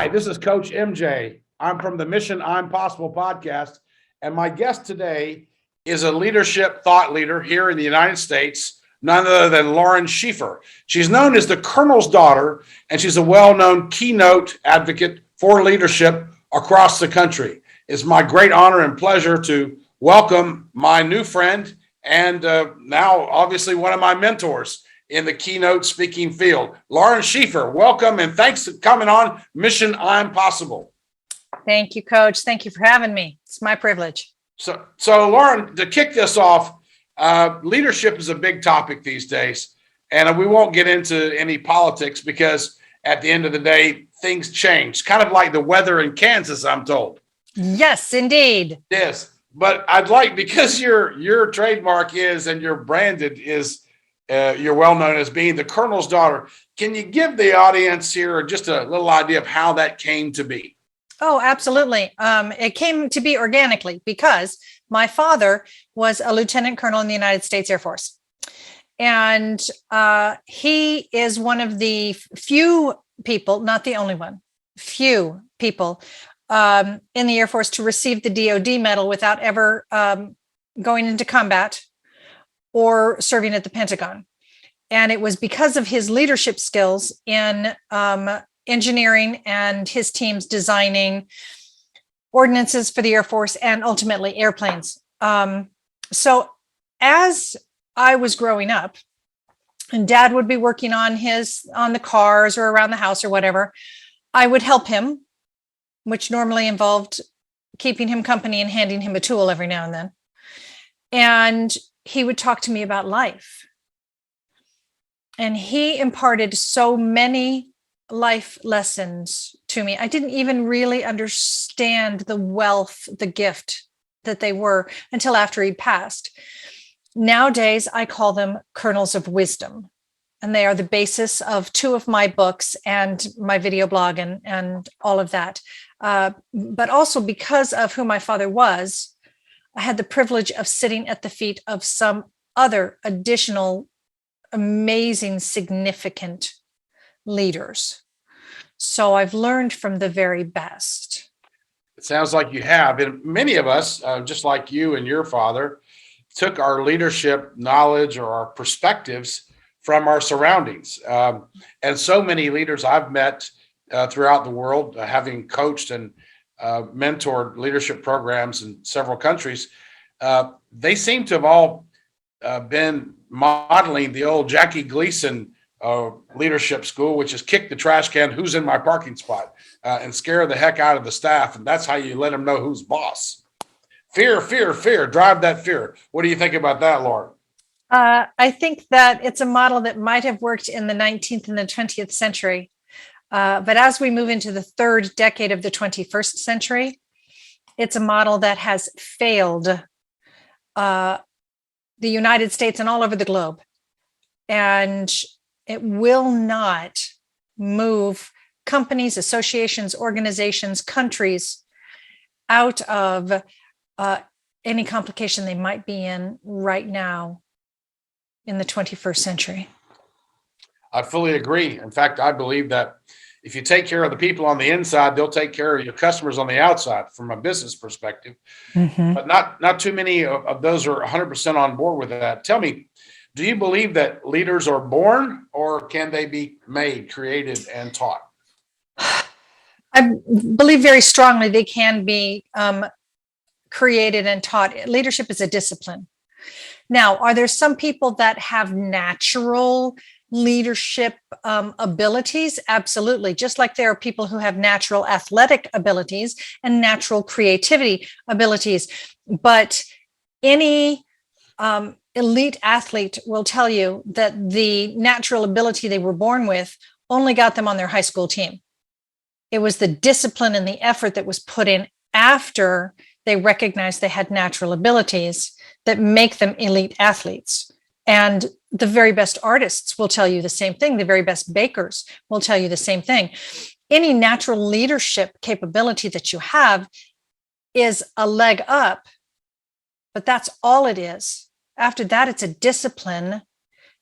Hi, this is Coach MJ. I'm from the Mission I'm Possible podcast, and my guest today is a leadership thought leader here in the United States, none other than Lauren Scheiffer. She's known as the Colonel's daughter, and she's a well-known keynote advocate for leadership across the country. It's my great honor and pleasure to welcome my new friend and now obviously one of my mentors in the keynote speaking field. Lauren Scheiffer, welcome and thanks for coming on Mission I'm Possible. Thank you, Coach. Thank you for having me. It's my privilege. So Lauren, to kick this off, leadership is a big topic these days, and we won't get into any politics because at the end of the day, things change, kind of like the weather in Kansas, I'm told. Yes, indeed. Yes, but I'd like, because your trademark is and your branded is, you're well known as being the Colonel's daughter. Can you give the audience here just a little idea of how that came to be? Oh, absolutely. It came to be organically because my father was a lieutenant colonel in the United States Air Force. And he is one of the few people, not the only one, few people in the Air Force to receive the DoD medal without ever going into combat or serving at the Pentagon. And it was because of his leadership skills in engineering and his teams designing ordinances for the Air Force and ultimately airplanes. So as I was growing up, and Dad would be working on the cars or around the house or whatever, I would help him, which normally involved keeping him company and handing him a tool every now and then. And he would talk to me about life. And he imparted so many life lessons to me. I didn't even really understand the wealth, the gift that they were until after he passed. Nowadays, I call them kernels of wisdom. And they are the basis of two of my books and my video blog and all of that. But also because of who my father was, I had the privilege of sitting at the feet of some other additional amazing, significant leaders. So I've learned from the very best. It sounds like you have. And many of us, just like you and your father, took our leadership knowledge or our perspectives from our surroundings. And so many leaders I've met throughout the world, having coached and mentored leadership programs in several countries, they seem to have all been modeling the old Jackie Gleason leadership school, which is kick the trash can, who's in my parking spot, and scare the heck out of the staff. And that's how you let them know who's boss. Fear, fear, fear, drive that fear. What do you think about that, Lauren? I think that it's a model that might have worked in the 19th and the 20th century. But as we move into the third decade of the 21st century, it's a model that has failed the United States and all over the globe. And it will not move companies, associations, organizations, countries out of any complication they might be in right now in the 21st century. I fully agree. In fact, I believe that if you take care of the people on the inside, they'll take care of your customers on the outside from a business perspective. Mm-hmm. But not too many of those are 100% on board with that. Tell me, do you believe that leaders are born or can they be made, created, and taught? I believe very strongly they can be created and taught. Leadership is a discipline. Now, are there some people that have natural leadership abilities? Absolutely. Just like there are people who have natural athletic abilities and natural creativity abilities. But any elite athlete will tell you that the natural ability they were born with only got them on their high school team. It was the discipline and the effort that was put in after they recognized they had natural abilities that make them elite athletes. And the very best artists will tell you the same thing. The very best bakers will tell you the same thing. Any natural leadership capability that you have is a leg up, but that's all it is. After that, it's a discipline,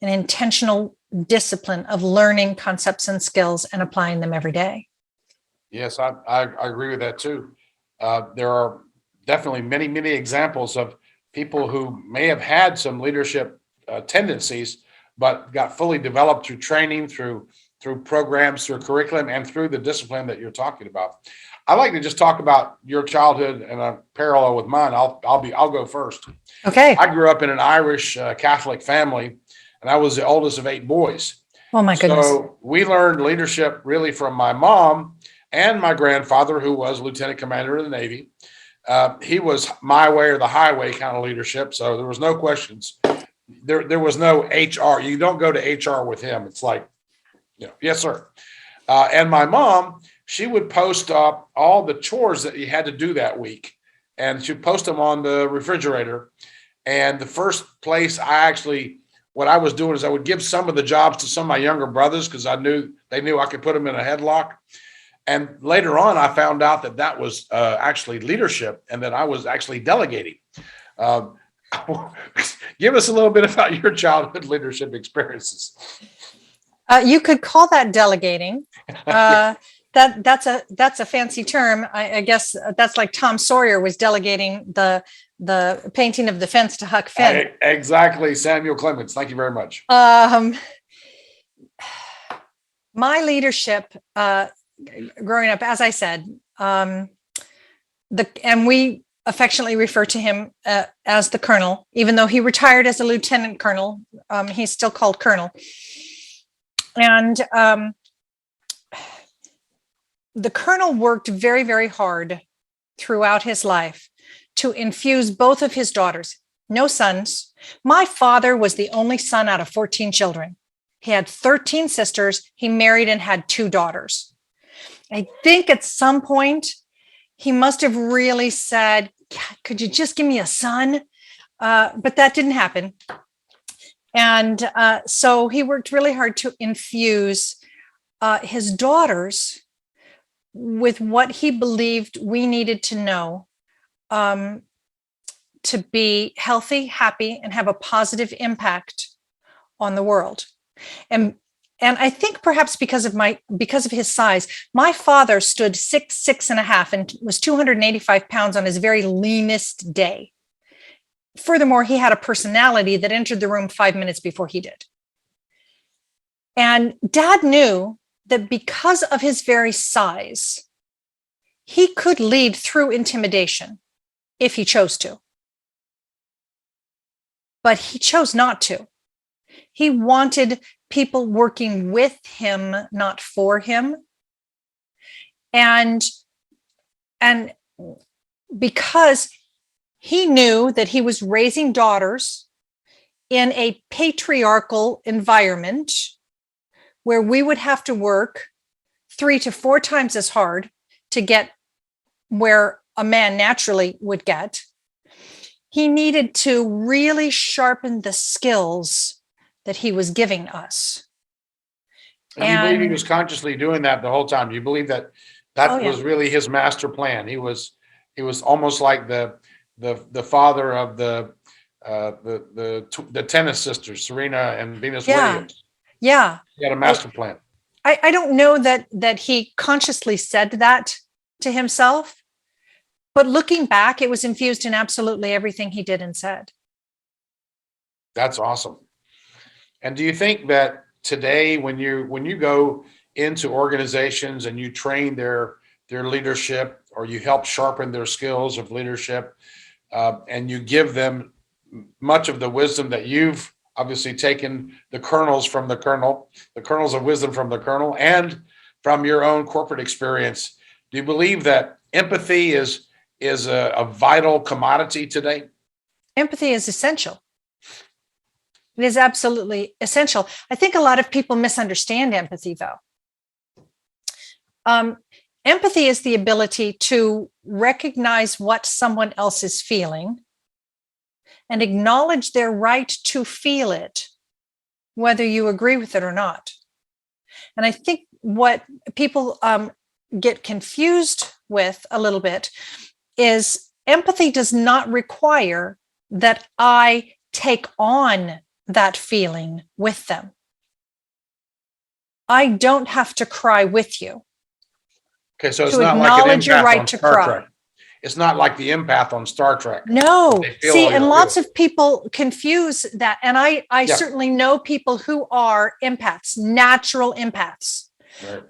an intentional discipline of learning concepts and skills and applying them every day. Yes, I agree with that too. There are definitely many, many examples of people who may have had some leadership tendencies, but got fully developed through training, through programs, through curriculum, and through the discipline that you're talking about. I like to just talk about your childhood and a parallel with mine. I'll go first. Okay. I grew up in an Irish Catholic family, and I was the oldest of 8 boys. Oh my goodness. So we learned leadership really from my mom and my grandfather, who was lieutenant commander of the Navy. He was my way or the highway kind of leadership. So there was no questions. There was no HR. You don't go to HR with him. It's like, yes, sir. And my mom, she would post up all the chores that you had to do that week, and she'd post them on the refrigerator. And the first place what I was doing is I would give some of the jobs to some of my younger brothers because they knew I could put them in a headlock. And later on, I found out that was actually leadership and that I was actually delegating. Um, Give us a little bit about your childhood leadership experiences. You could call that delegating. That's a fancy term. I guess that's like Tom Sawyer was delegating the painting of the fence to Huck Finn. Exactly, Samuel Clemens. Thank you very much. My leadership growing up, as I said, and we affectionately refer to him as the Colonel, even though he retired as a lieutenant colonel. He's still called Colonel. And the Colonel worked very, very hard throughout his life to infuse both of his daughters. No sons. My father was the only son out of 14 children. He had 13 sisters. He married and had 2 daughters. I think at some point he must have really said, could you just give me a son? But that didn't happen. And so he worked really hard to infuse his daughters with what he believed we needed to know to be healthy, happy, and have a positive impact on the world. And I think perhaps because of his size, my father stood 6'6.5" and was 285 pounds on his very leanest day. Furthermore, he had a personality that entered the room 5 minutes before he did. And Dad knew that because of his very size, he could lead through intimidation if he chose to. But he chose not to. He wanted people working with him, not for him. And because he knew that he was raising daughters in a patriarchal environment where we would have to work 3 to 4 times as hard to get where a man naturally would get, he needed to really sharpen the skills that he was giving us. And you believe he was consciously doing that the whole time? You believe that was really his master plan? He was almost like the father of the tennis sisters, Serena and Venus Williams. Yeah. He had a master plan. I don't know that he consciously said that to himself, but looking back, it was infused in absolutely everything he did and said. That's awesome. And do you think that today, when you go into organizations and you train their leadership, or you help sharpen their skills of leadership, and you give them much of the wisdom that you've obviously taken the kernels of wisdom from the Colonel, and from your own corporate experience, do you believe that empathy is a vital commodity today? Empathy is essential. It is absolutely essential. I think a lot of people misunderstand empathy, though. Empathy is the ability to recognize what someone else is feeling and acknowledge their right to feel it, whether you agree with it or not. And I think what people get confused with a little bit is empathy does not require that I take on that feeling with them. I don't have to cry with you. Okay, so it's to not like an acknowledge your empath right on to Star cry. Trek. It's not like the empath on Star Trek. No, They feel see, all and your lots feelings. of people confuse that. And I Yeah. certainly know people who are empaths, natural empaths. Right.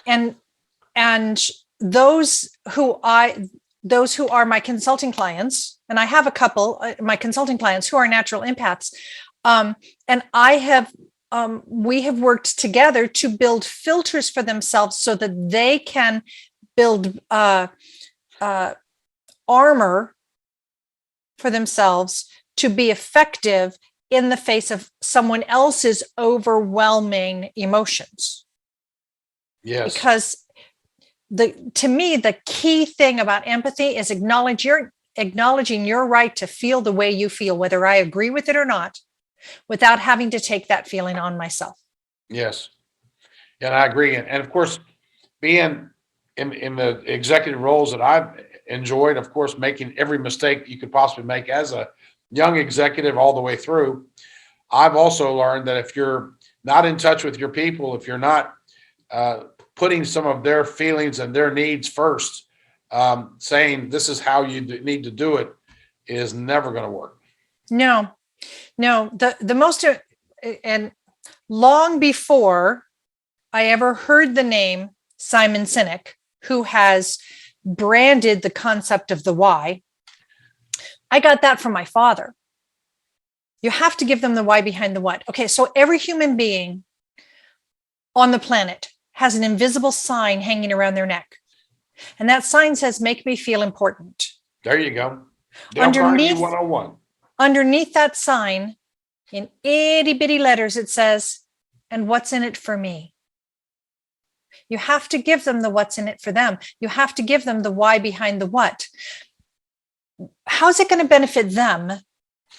And and those who are my consulting clients, and I have a couple, my consulting clients who are natural empaths, and we have worked together to build filters for themselves so that they can build armor for themselves to be effective in the face of someone else's overwhelming emotions. Yes. Because to me, the key thing about empathy is acknowledging your right to feel the way you feel, whether I agree with it or not, without having to take that feeling on myself. Yes. And I agree. And of course, being in the executive roles that I've enjoyed, of course, making every mistake you could possibly make as a young executive all the way through, I've also learned that if you're not in touch with your people, if you're not putting some of their feelings and their needs first, saying this is how you need to do it, is never going to work. No. The most, and long before I ever heard the name Simon Sinek, who has branded the concept of the why, I got that from my father. You have to give them the why behind the what. Okay, so every human being on the planet has an invisible sign hanging around their neck. And that sign says, make me feel important. There you go. Dale Carnegie 101. Underneath that sign, in itty bitty letters, it says, and what's in it for me? You have to give them the what's in it for them. You have to give them the why behind the what. How's it going to benefit them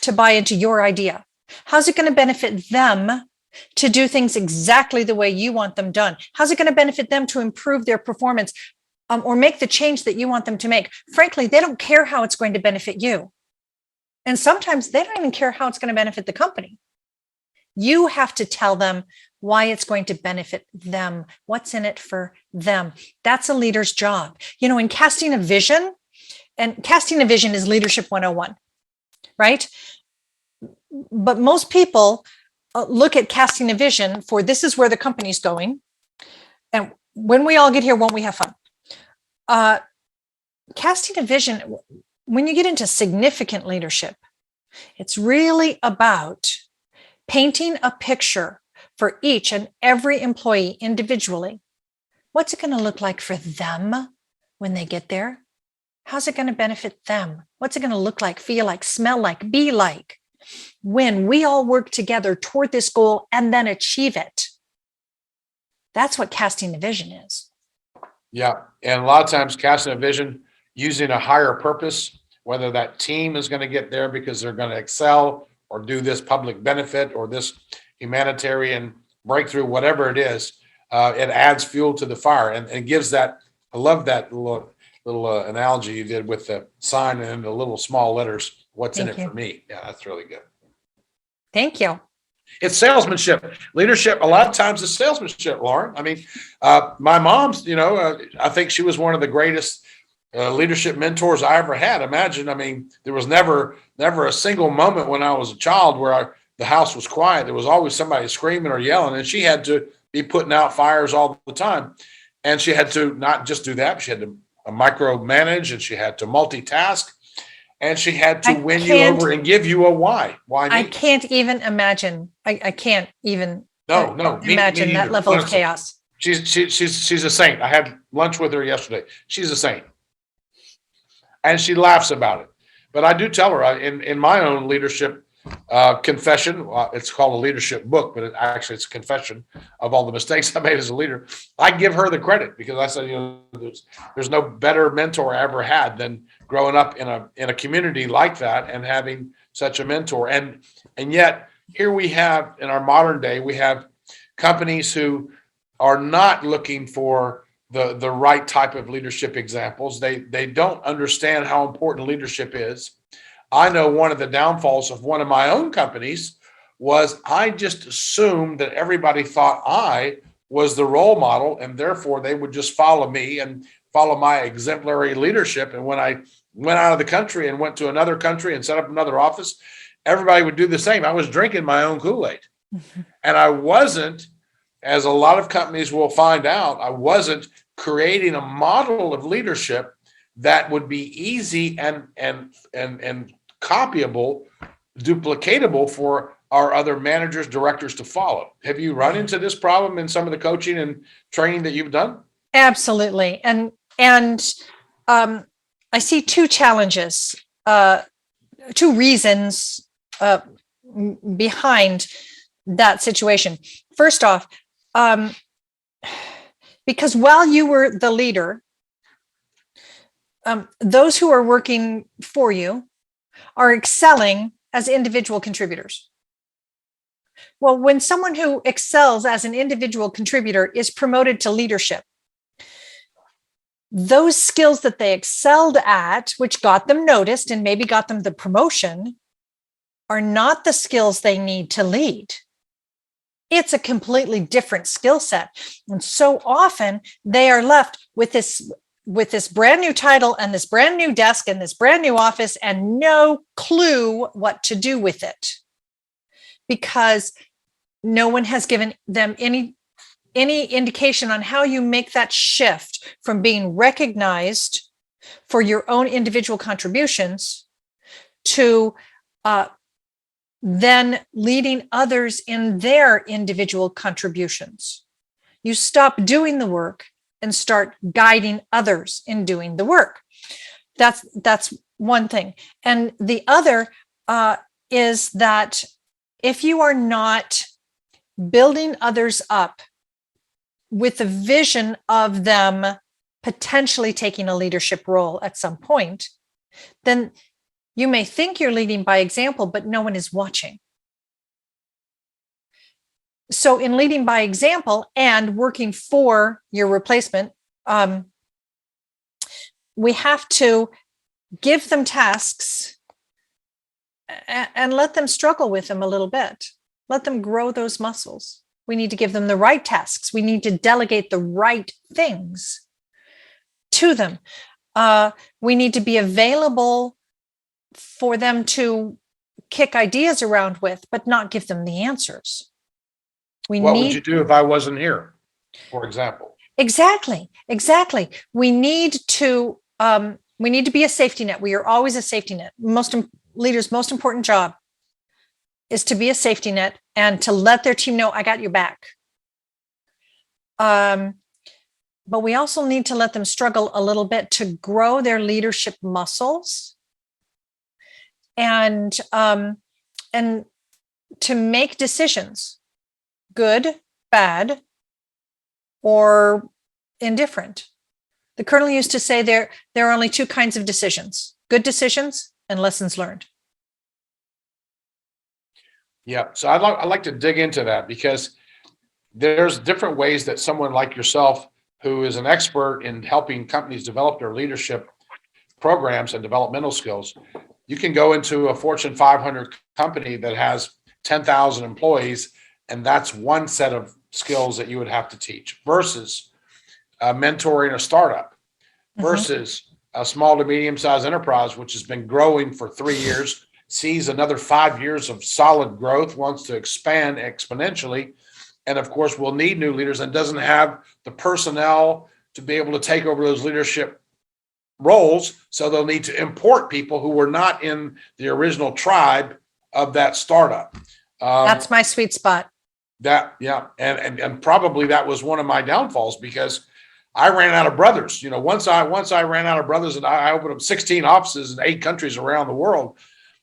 to buy into your idea? How's it going to benefit them to do things exactly the way you want them done? How's it going to benefit them to improve their performance or make the change that you want them to make? Frankly, they don't care how it's going to benefit you. And sometimes they don't even care how it's going to benefit the company. You have to tell them why it's going to benefit them, what's in it for them. That's a leader's job. In casting a vision, and casting a vision is leadership 101, right? But most people look at casting a vision for this is where the company's going. And when we all get here, won't we have fun? Casting a vision, when you get into significant leadership, it's really about painting a picture for each and every employee individually. What's it going to look like for them when they get there? How's it going to benefit them? What's it going to look like, feel like, smell like, be like when we all work together toward this goal and then achieve it? That's what casting the vision is. Yeah. And a lot of times casting a vision using a higher purpose, whether that team is going to get there because they're going to excel or do this public benefit or this humanitarian breakthrough, whatever it is, it adds fuel to the fire and gives that. I love that little analogy you did with the sign and the little small letters. What's in it for me? Yeah, that's really good. Thank you. It's salesmanship, leadership. A lot of times it's salesmanship, Lauren. I mean, my mom's, I think she was one of the greatest leadership mentors I ever had. Imagine, I mean, there was never a single moment when I was a child where the house was quiet. There was always somebody screaming or yelling, and she had to be putting out fires all the time. And she had to not just do that, but she had to micromanage, and she had to multitask, and she had to win you over and give you a why. Why me? I can't even imagine. I can't even imagine that level of chaos. She's a saint. I had lunch with her yesterday. She's a saint. And she laughs about it. But I do tell her in my own leadership confession, it's called a leadership book, but it's a confession of all the mistakes I made as a leader. I give her the credit because I said, there's no better mentor I ever had than growing up in a community like that and having such a mentor. And yet here we have in our modern day, we have companies who are not looking for the right type of leadership examples. They don't understand how important leadership is. I know one of the downfalls of one of my own companies was I just assumed that everybody thought I was the role model, and therefore they would just follow me and follow my exemplary leadership. And when I went out of the country and went to another country and set up another office, everybody would do the same. I was drinking my own Kool-Aid. And I wasn't, as a lot of companies will find out, I wasn't creating a model of leadership that would be easy and copyable, duplicatable for our other managers, directors to follow. Have you run into this problem in some of the coaching and training that you've done? Absolutely. And I see two challenges, two reasons behind that situation. First off, because while you were the leader, those who are working for you are excelling as individual contributors. Well, when someone who excels as an individual contributor is promoted to leadership, those skills that they excelled at, which got them noticed and maybe got them the promotion, are not the skills they need to lead. It's a completely different skill set. And so often they are left with this brand new title and this brand new desk and this brand new office and no clue what to do with it, because no one has given them any indication on how you make that shift from being recognized for your own individual contributions to then leading others in their individual contributions. You stop doing the work and start guiding others in doing the work. That's one thing. And the other is that if you are not building others up with the vision of them potentially taking a leadership role at some point, then you may think you're leading by example, but no one is watching. So in leading by example and working for your replacement, we have to give them tasks and let them struggle with them a little bit. Let them grow those muscles. We need to give them the right tasks. We need to delegate the right things to them. We need to be available for them to kick ideas around with, but not give them the answers. What would you do if I wasn't here, for example? Exactly. We need to be a safety net. We are always a safety net. Leaders' most important job is to be a safety net and to let their team know, I got your back. But we also need to let them struggle a little bit to grow their leadership muscles and to make decisions, good, bad, or indifferent. The Colonel used to say there are only two kinds of decisions: good decisions and lessons learned. Yeah, so I'd like to dig into that, because there's different ways that someone like yourself, who is an expert in helping companies develop their leadership programs and developmental skills, you can go into a Fortune 500 company that has 10,000 employees, and that's one set of skills that you would have to teach, versus mentoring a startup, versus a small to medium-sized enterprise, which has been growing for 3 years, sees another 5 years of solid growth, wants to expand exponentially, and of course will need new leaders and doesn't have the personnel to be able to take over those leadership roles. So they'll need to import people who were not in the original tribe of that startup. That's my sweet spot. And probably that was one of my downfalls, because I ran out of brothers. You know, once I ran out of brothers and I opened up 16 offices in 8 countries around the world,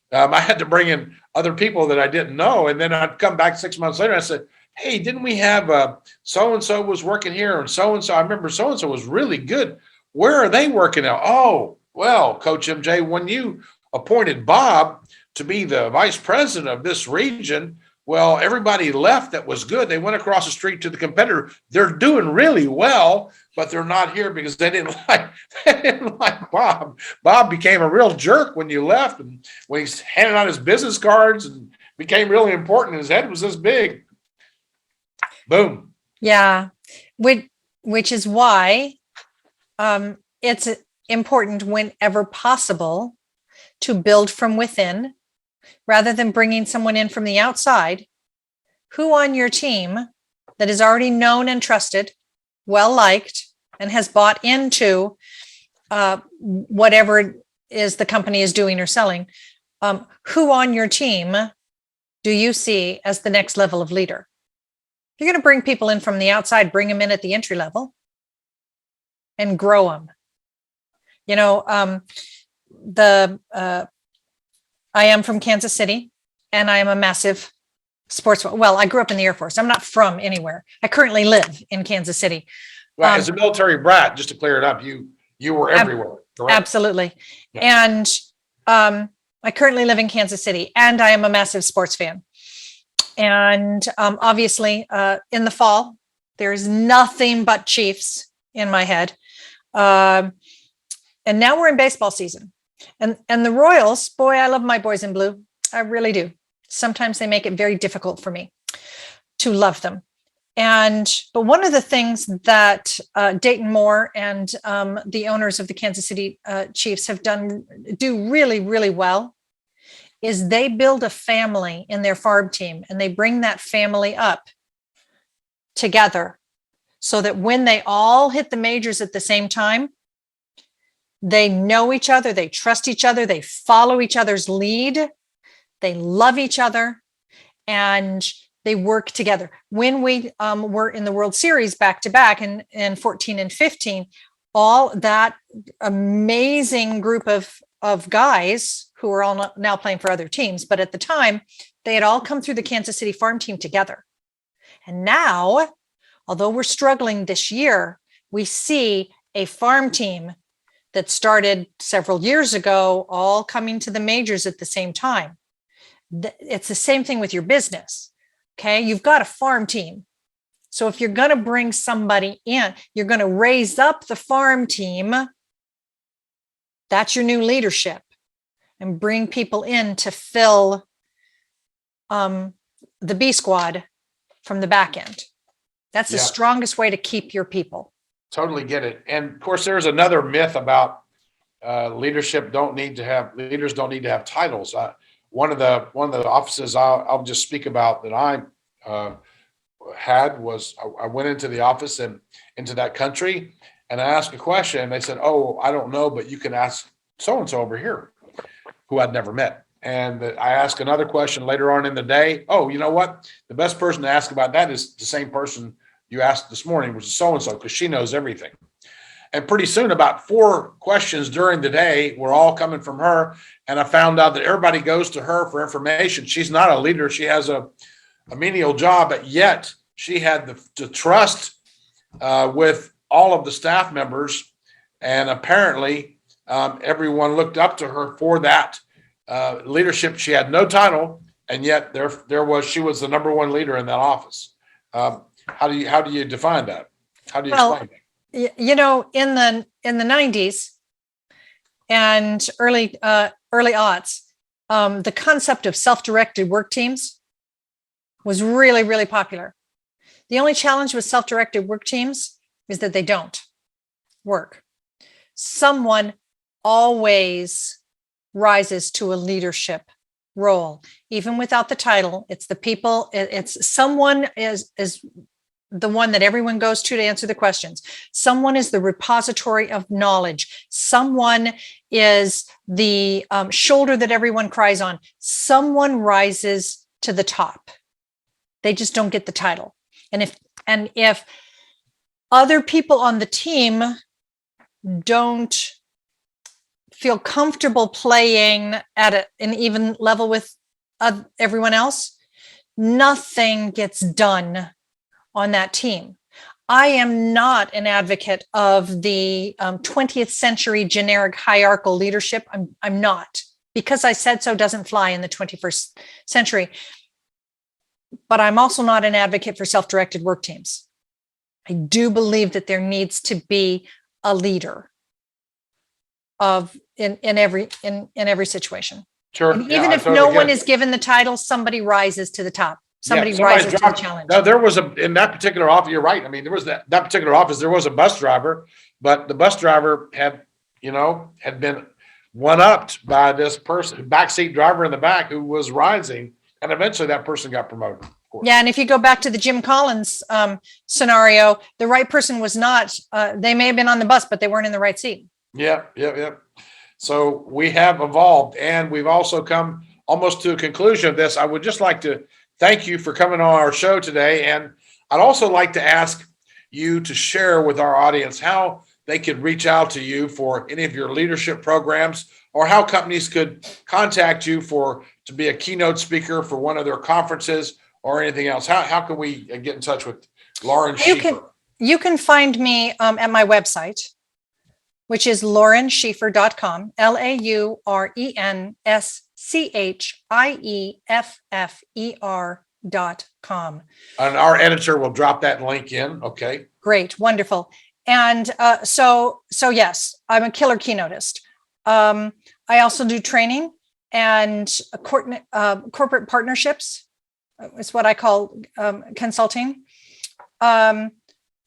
I had to bring in other people that I didn't know. And then I'd come back 6 months later and I said, hey, didn't we have so-and-so was working here, and so-and-so, I remember so-and-so was really good. Where are they working now? Oh, well, Coach MJ, when you appointed Bob to be the vice president of this region, well, everybody left that was good. They went across the street to the competitor. They're doing really well, but they're not here because they didn't like Bob. Bob became a real jerk when you left, and when he's handing out his business cards and became really important, his head was this big. Boom. Yeah. which is why it's important whenever possible to build from within rather than bringing someone in from the outside who on your team that is already known and trusted, well liked, and has bought into whatever it is the company is doing or selling. Who on your team do you see as the next level of leader? If you're going to bring people in from the outside, bring them in at the entry level and grow them. You know, I am from Kansas City, and I am a massive sports. Well, I grew up in the Air Force. I'm not from anywhere. I currently live in Kansas City. Well, as a military brat, just to clear it up, you were everywhere, correct? Absolutely. Yeah. And I currently live in Kansas City, and I am a massive sports fan. And obviously, in the fall, there's nothing but Chiefs in my head. And now we're in baseball season. And the Royals, boy, I love my boys in blue. I really do. Sometimes they make it very difficult for me to love them. But one of the things that Dayton Moore and the owners of the Kansas City Chiefs do really, really well is they build a family in their farm team, and they bring that family up together so that when they all hit the majors at the same time, they know each other, they trust each other, they follow each other's lead, they love each other, and they work together. When we were in the World Series back to back in 14 and 15, all that amazing group of guys who are all now playing for other teams, but at the time, they had all come through the Kansas City farm team together. And now, although we're struggling this year, we see a farm team that started several years ago, all coming to the majors at the same time. It's the same thing with your business. Okay. You've got a farm team. So if you're going to bring somebody in, you're going to raise up the farm team. That's your new leadership, and bring people in to fill the B squad from the back end. That's the strongest way to keep your people. Totally get it. And of course, there's another myth about leaders don't need to have titles. One of the offices I'll just speak about that I had was I went into the office and into that country, and I asked a question, and they said, "Oh, I don't know, but you can ask so-and-so over here," who I'd never met. And I asked another question later on in the day. "Oh, you know what? The best person to ask about that is the same person you asked this morning, which is so-and-so, because she knows everything." And pretty soon, about 4 questions during the day were all coming from her. And I found out that everybody goes to her for information. She's not a leader. She has a menial job, but yet she had the trust with all of the staff members. And apparently everyone looked up to her for that leadership. She had no title, and yet she was the number one leader in that office. How do you define that? How do you explain that? You know, in the 90s and early aughts, the concept of self-directed work teams was really, really popular. The only challenge with self-directed work teams is that they don't work. Someone always rises to a leadership role, even without the title. It's the people. It's someone is the one that everyone goes to answer the questions. Someone is the repository of knowledge. Someone is the shoulder that everyone cries on. Someone rises to the top. They just don't get the title. And if other people on the team don't feel comfortable playing at an even level with everyone else, nothing gets done on that team. I am not an advocate of the 20th century generic hierarchical leadership. I'm not. Because I said so doesn't fly in the 21st century. But I'm also not an advocate for self-directed work teams. I do believe that there needs to be a leader in every situation. Sure. And even if no one is given the title, somebody rises to the top. somebody somebody's rises to the challenge. No, there was in that particular office, you're right. I mean, there was that particular office, there was a bus driver, but the bus driver had been one-upped by this person, backseat driver in the back who was rising. And eventually that person got promoted. Of course. Yeah. And if you go back to the Jim Collins scenario, the right person was not, they may have been on the bus, but they weren't in the right seat. Yeah. So we have evolved, and we've also come almost to a conclusion of this. I would just like to thank you for coming on our show today. And I'd also like to ask you to share with our audience how they could reach out to you for any of your leadership programs, or how companies could contact you to be a keynote speaker for one of their conferences or anything else. How can we get in touch with Lauren Scheiffer? You can find me at my website, which is laurenscheiffer.com, LaurenSchiffer.com. And our editor will drop that link in. Okay. Great. Wonderful. And so yes, I'm a killer keynotist. I also do training and corporate partnerships. It's what I call consulting. I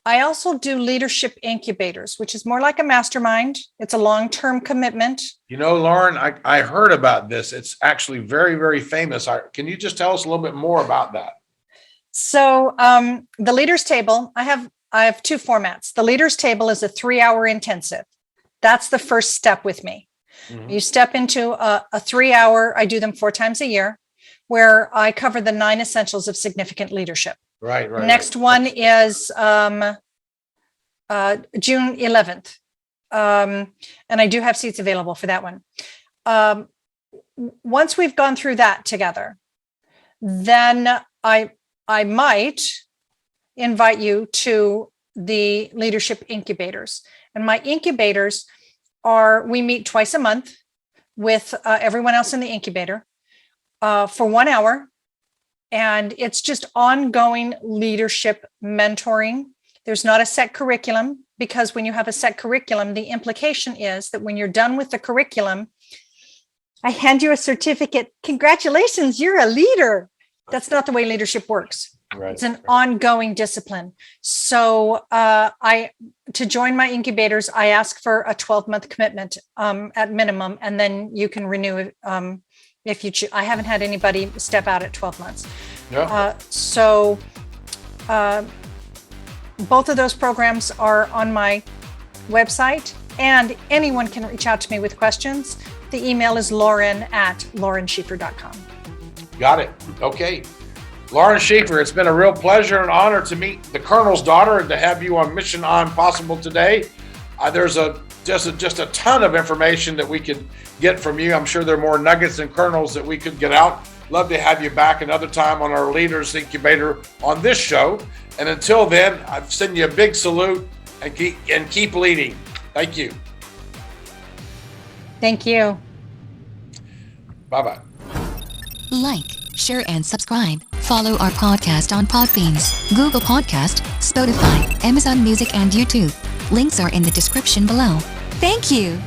also do leadership incubators, which is more like a mastermind. It's a long-term commitment. Lauren, I heard about this. It's actually very, very famous. Can you just tell us a little bit more about that? So the Leaders Table, I have two formats. The Leaders Table is a 3-hour intensive. That's the first step with me. Mm-hmm. You step into a 3-hour, I do them 4 times a year, where I cover the 9 essentials of significant leadership. Right. Next one is June 11th. And I do have seats available for that one. Once we've gone through that together, then I might invite you to the leadership incubators. And my incubators we meet twice a month with everyone else in the incubator for 1 hour. And it's just ongoing leadership mentoring. There's not a set curriculum, because when you have a set curriculum, the implication is that when you're done with the curriculum, I hand you a certificate. Congratulations, you're a leader. That's not the way leadership works. Right. It's an ongoing discipline. So to join my incubators, I ask for a 12-month commitment at minimum, and then you can renew if you choose. I haven't had anybody step out at 12 months. No. So both of those programs are on my website, and anyone can reach out to me with questions. The email is lauren@laurenscheiffer.com. Got it. Okay. Lauren Scheiffer, it's been a real pleasure and honor to meet the Colonel's daughter and to have you on Mission On Possible today. There's just a ton of information that we could get from you. I'm sure there are more nuggets and kernels that we could get out. Love to have you back another time on our Leaders Incubator on this show. And until then, I've sent you a big salute, and keep leading. Thank you. Thank you. Bye-bye. Like, share, and subscribe. Follow our podcast on Podbeans, Google Podcast, Spotify, Amazon Music, and YouTube. Links are in the description below. Thank you.